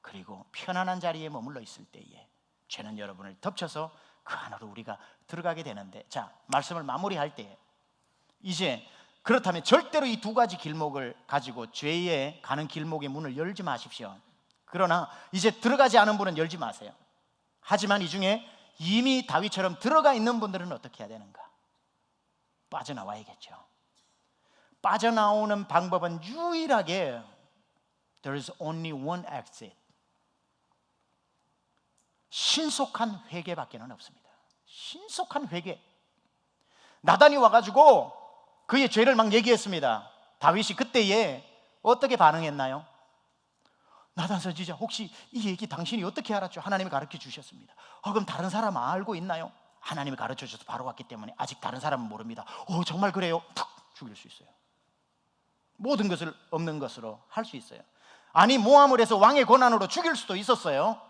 그리고 편안한 자리에 머물러 있을 때에 죄는 여러분을 덮쳐서 그 안으로 우리가 들어가게 되는데, 자, 말씀을 마무리할 때, 이제 그렇다면 절대로 이 2가지 길목을 가지고 죄에 가는 길목의 문을 열지 마십시오. 그러나 이제 들어가지 않은 분은 열지 마세요. 하지만 이 중에 이미 다윗처럼 들어가 있는 분들은 어떻게 해야 되는가? 빠져나와야겠죠. 빠져나오는 방법은 유일하게 There is only one exit. 신속한 회개밖에는 없습니다. 신속한 회개. 나단이 와가지고 그의 죄를 막 얘기했습니다. 다윗이 그때에 어떻게 반응했나요? 나단 선지자, 혹시 이 얘기 당신이 어떻게 알았죠? 하나님이 가르쳐 주셨습니다. 그럼 다른 사람 알고 있나요? 하나님이 가르쳐 주셔서 바로 왔기 때문에 아직 다른 사람은 모릅니다. 정말 그래요? 푹 죽일 수 있어요. 모든 것을 없는 것으로 할 수 있어요. 아니, 모함을 해서 왕의 권한으로 죽일 수도 있었어요.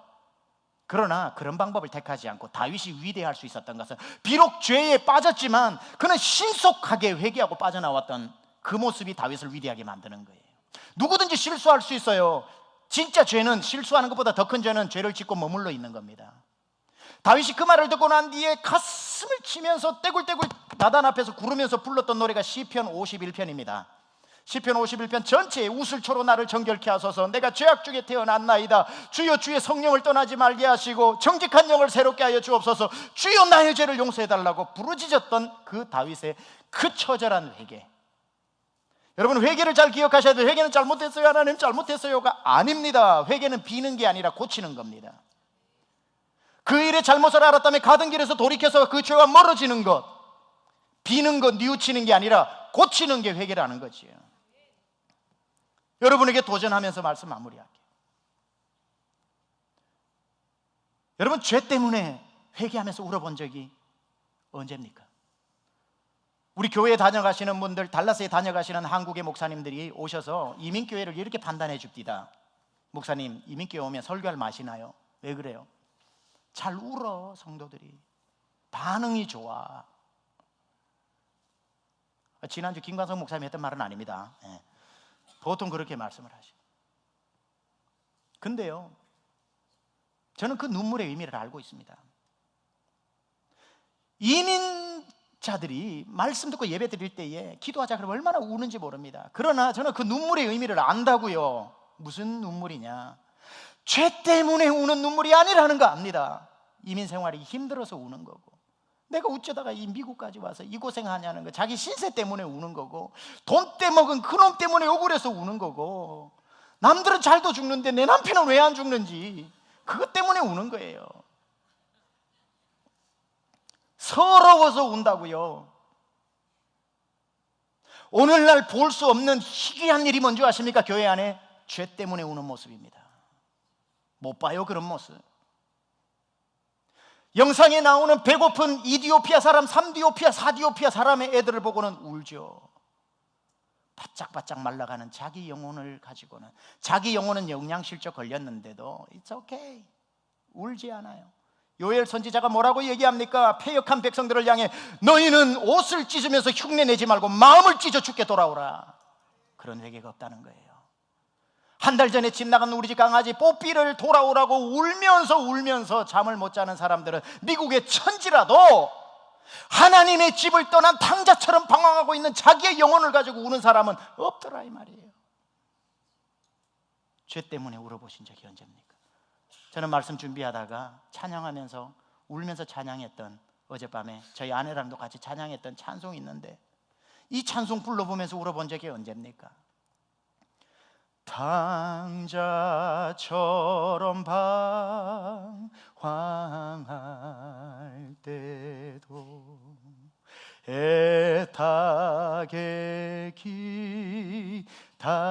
그러나 그런 방법을 택하지 않고 다윗이 위대할 수 있었던 것은, 비록 죄에 빠졌지만 그는 신속하게 회개하고 빠져나왔던 그 모습이 다윗을 위대하게 만드는 거예요. 누구든지 실수할 수 있어요. 진짜 죄는, 실수하는 것보다 더 큰 죄는 죄를 짓고 머물러 있는 겁니다. 다윗이 그 말을 듣고 난 뒤에 가슴을 치면서 떼굴떼굴 나단 앞에서 구르면서 불렀던 노래가 시편 51편입니다. 시편 51편 전체에 우슬초로 나를 정결케 하소서, 내가 죄악 중에 태어났나이다. 주여, 주의 성령을 떠나지 말게 하시고 정직한 영을 새롭게 하여 주옵소서. 주여, 나의 죄를 용서해달라고 부르짖었던 그 다윗의 그 처절한 회개. 여러분, 회개를 잘 기억하셔야 돼요. 회개는 잘못했어요, 하나님 잘못했어요가 아닙니다. 회개는 비는 게 아니라 고치는 겁니다. 그 일의 잘못을 알았다면 가던 길에서 돌이켜서 그 죄와 멀어지는 것, 비는 것, 뉘우치는 게 아니라 고치는 게 회개라는 거지요. 여러분에게 도전하면서 말씀 마무리할게요. 여러분, 죄 때문에 회개하면서 울어본 적이 언제입니까? 우리 교회에 다녀가시는 분들, 달라스에 다녀가시는 한국의 목사님들이 오셔서 이민교회를 이렇게 판단해 줍니다. 목사님, 이민교회 오면 설교할 맛이 나요. 왜 그래요? 잘 울어, 성도들이. 반응이 좋아. 지난주 김광석 목사님이 했던 말은 아닙니다. 보통 그렇게 말씀을 하시고. 근데요, 저는 그 눈물의 의미를 알고 있습니다. 이민자들이 말씀 듣고 예배 드릴 때에 기도하자 그러면 얼마나 우는지 모릅니다. 그러나 저는 그 눈물의 의미를 안다고요. 무슨 눈물이냐? 죄 때문에 우는 눈물이 아니라는 거 압니다. 이민 생활이 힘들어서 우는 거고, 내가 어쩌다가 이 미국까지 와서 이 고생하냐는 거, 자기 신세 때문에 우는 거고, 돈 떼먹은 그놈 때문에 억울해서 우는 거고, 남들은 잘도 죽는데 내 남편은 왜 안 죽는지 그것 때문에 우는 거예요. 서러워서 운다고요. 오늘날 볼 수 없는 희귀한 일이 뭔지 아십니까? 교회 안에 죄 때문에 우는 모습입니다. 못 봐요, 그런 모습. 영상에 나오는 배고픈 이디오피아 사람, 3디오피아, 4디오피아 사람의 애들을 보고는 울죠. 바짝바짝 말라가는 자기 영혼을 가지고는, 자기 영혼은 영양실조 걸렸는데도 It's okay, 울지 않아요. 요엘 선지자가 뭐라고 얘기합니까? 패역한 백성들을 향해 너희는 옷을 찢으면서 흉내내지 말고 마음을 찢어 죽게 돌아오라. 그런 회개가 없다는 거예요. 한 달 전에 집 나간 우리 집 강아지 뽀삐를 돌아오라고 울면서 잠을 못 자는 사람들은 미국의 천지라도 하나님의 집을 떠난 탕자처럼 방황하고 있는 자기의 영혼을 가지고 우는 사람은 없더라 이 말이에요. 죄 때문에 울어보신 적이 언제입니까? 저는 말씀 준비하다가 찬양하면서 울면서 찬양했던, 어젯밤에 저희 아내랑도 같이 찬양했던 찬송이 있는데, 이 찬송 불러보면서 울어본 적이 언제입니까? 탕자처럼 방황할 때도 애타게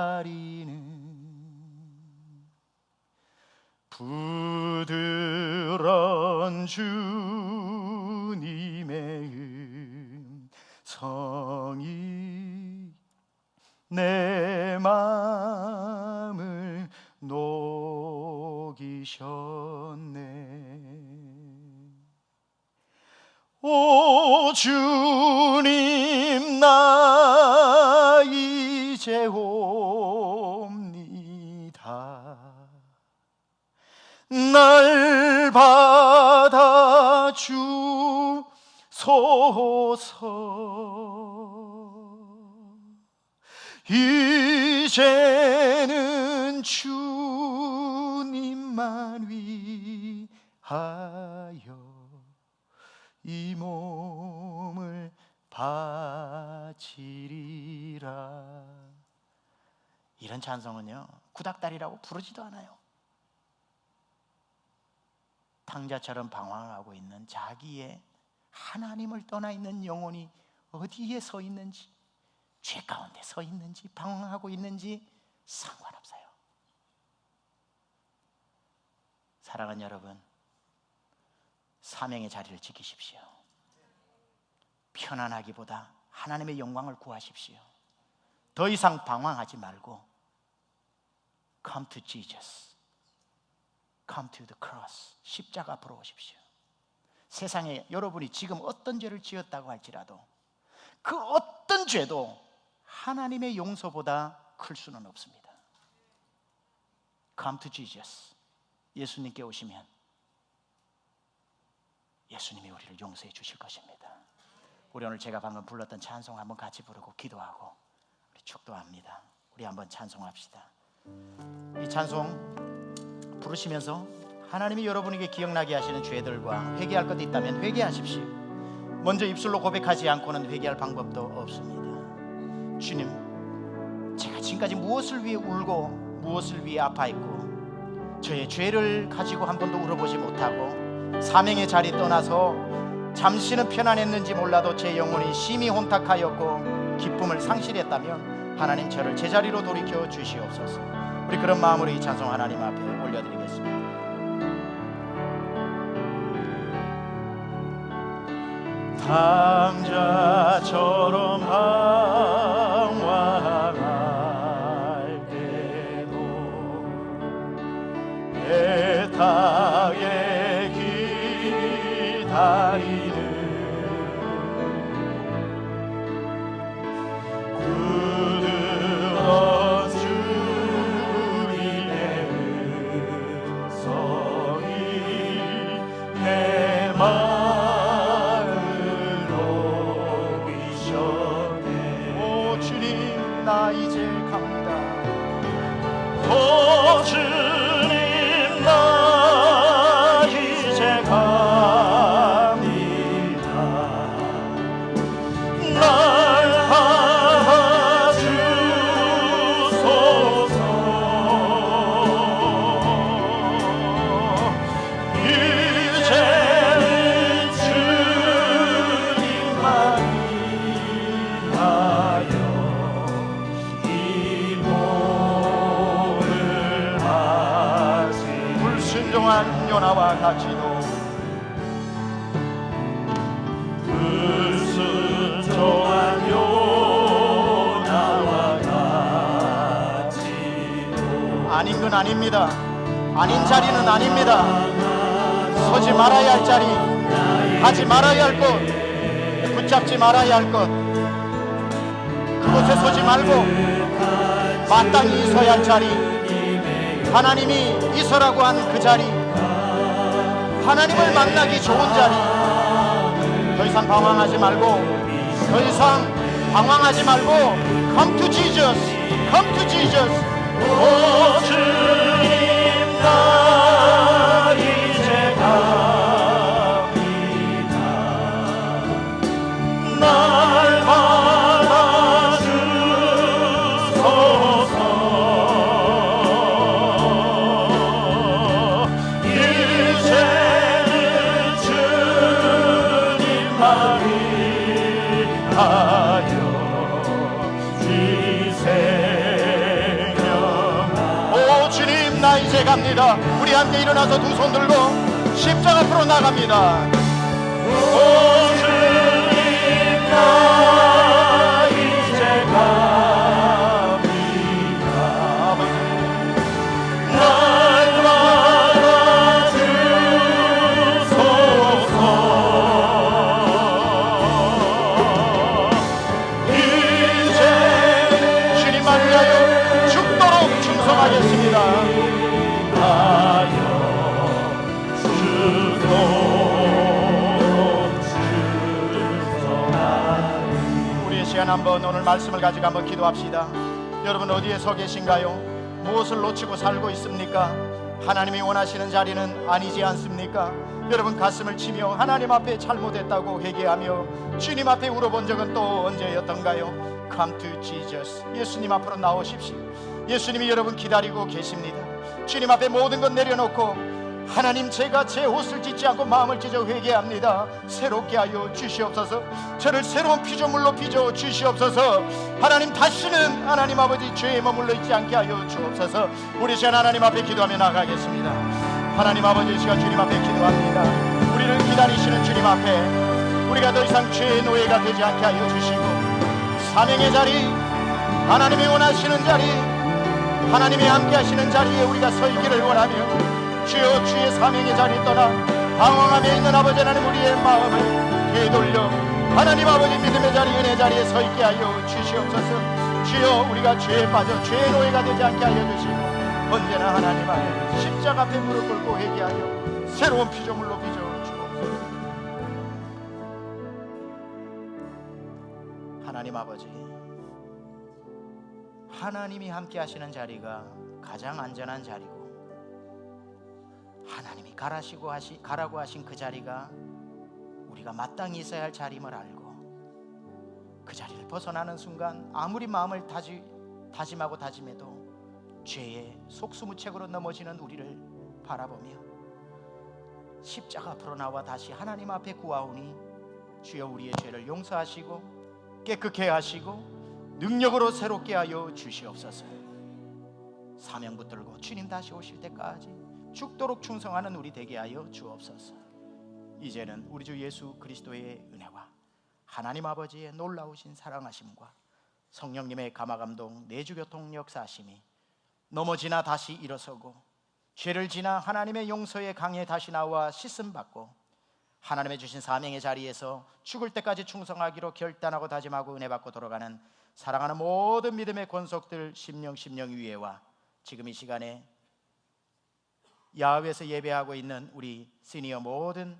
기다리는 부드러운 주님의 음성이 내 마음을 녹이셨네. 오 주님, 나 이제 옵니다. 날 받아주소서. 이제는 주님만 위하여 이 몸을 바치리라. 이런 찬송은요, 구닥다리라고 부르지도 않아요. 탕자처럼 방황하고 있는 자기의 하나님을 떠나 있는 영혼이 어디에 서 있는지, 죄 가운데 서 있는지, 방황하고 있는지 상관없어요. 사랑하는 여러분, 사명의 자리를 지키십시오. 편안하기보다 하나님의 영광을 구하십시오. 더 이상 방황하지 말고 Come to Jesus, Come to the cross, 십자가 앞으로 오십시오. 세상에 여러분이 지금 어떤 죄를 지었다고 할지라도 그 어떤 죄도 하나님의 용서보다 클 수는 없습니다. Come to Jesus, 예수님께 오시면 예수님이 우리를 용서해 주실 것입니다. 우리 오늘 제가 방금 불렀던 찬송 한번 같이 부르고 기도하고 우리 축도합니다. 우리 한번 찬송합시다. 이 찬송 부르시면서 하나님이 여러분에게 기억나게 하시는 죄들과 회개할 것도 있다면 회개하십시오. 먼저 입술로 고백하지 않고는 회개할 방법도 없습니다. 주님, 제가 지금까지 무엇을 위해 울고 무엇을 위해 아파했고 저의 죄를 가지고 한 번도 울어보지 못하고 사명의 자리 떠나서 잠시는 편안했는지 몰라도 제 영혼이 심히 혼탁하였고 기쁨을 상실했다면 하나님, 저를 제자리로 돌이켜 주시옵소서. 우리 그런 마음으로 이 찬송 하나님 앞에 올려드리겠습니다. 탕자처럼 방황할 때도 애타게 기다리는 부드러운 주님의 음성이 나 이제 갑니다. 오 주님 나 이제 갑니다. 날 받아주소서. 이제는 주님만 위하여 이 몸을 바치 불순종한 요나와 같이도 불순종한 요나와 같이도 아닌 건 아닙니다. 아닌 자리는 아닙니다. 서지 말아야 할 자리, 하지 말아야 할 것, 붙잡지 말아야 할 것, 그곳에 서지 말고 마땅히 서야 할 자리, 하나님이 있으라고 한 그 자리, 하나님을 만나기 좋은 자리, 더 이상 방황하지 말고, 더 이상 방황하지 말고, Come to Jesus, come to Jesus. 오 주님 나 이제 갑니다. 날 받아주소서. 이제는 주님만 위하여 주님 나 이제 갑니다. 우리 함께 일어나서 두 손 들고 십자가 앞으로 나갑니다. 오 주님 나 이제 갑니다. 날 받아주소서. 이제 주님만 위하여 죽도록 충성하겠습니다. 우리의 시간 한번 오늘 말씀을 가지고 한번 기도합시다. 여러분 어디에 서 계신가요? 무엇을 놓치고 살고 있습니까? 하나님이 원하시는 자리는 아니지 않습니까? 여러분 가슴을 치며 하나님 앞에 잘못했다고 회개하며 주님 앞에 울어본 적은 또 언제였던가요? Come to Jesus. 예수님 앞으로 나오십시오. 예수님이 여러분 기다리고 계십니다. 주님 앞에 모든 것 내려놓고 하나님 제가 제 옷을 찢지 않고 마음을 찢어 회개합니다. 새롭게 하여 주시옵소서. 저를 새로운 피조물로 빚어 주시옵소서. 하나님 다시는 하나님 아버지 죄에 머물러 있지 않게 하여 주옵소서. 우리 시간 하나님 앞에 기도하며 나가겠습니다. 하나님 아버지 시간 주님 앞에 기도합니다. 우리를 기다리시는 주님 앞에 우리가 더 이상 죄의 노예가 되지 않게 하여 주시고 사명의 자리, 하나님이 원하시는 자리, 하나님이 함께 하시는 자리에 우리가 서 있기를 원하며 주여 주의 사명의 자리에 떠나 방황하며 있는 아버지 하나님 우리의 마음을 되돌려 하나님 아버지 믿음의 자리, 은혜의 자리에 서 있게 하여 주시옵소서. 주여 우리가 죄에 빠져 죄의 노예가 되지 않게 하여 주시고 언제나 하나님 안에 십자가 앞에 무릎 꿇고 회개하여 새로운 피조물로 빚어 주옵소서. 하나님 아버지, 하나님이 함께 하시는 자리가 가장 안전한 자리고 하나님이 가라고 하신 그 자리가 우리가 마땅히 있어야 할 자리임을 알고 그 자리를 벗어나는 순간 아무리 마음을 다짐하고 다짐해도 죄의 속수무책으로 넘어지는 우리를 바라보며 십자가 앞으로 나와 다시 하나님 앞에 구하오니 주여 우리의 죄를 용서하시고 깨끗게 하시고 능력으로 새롭게 하여 주시옵소서. 사명 붙들고 주님 다시 오실 때까지 죽도록 충성하는 우리 되게 하여 주옵소서. 이제는 우리 주 예수 그리스도의 은혜와 하나님 아버지의 놀라우신 사랑하심과 성령님의 감화감동 내주교통 역사하심이 넘어지나 다시 일어서고 죄를 지나 하나님의 용서의 강에 다시 나와 씻음받고 하나님의 주신 사명의 자리에서 죽을 때까지 충성하기로 결단하고 다짐하고 은혜받고 돌아가는 사랑하는 모든 믿음의 권속들 심령 위에와 지금 이 시간에 야외에서 예배하고 있는 우리 시니어 모든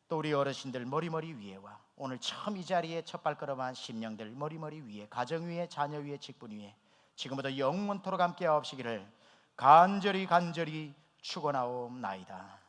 또 우리 어르신들 머리머리 위에와 오늘 처음 이 자리에 첫 발걸음한 심령들 머리머리 위에, 가정 위에, 자녀 위에, 직분 위에 지금부터 영원토록 함께 하옵시기를 간절히 축원하옵나이다.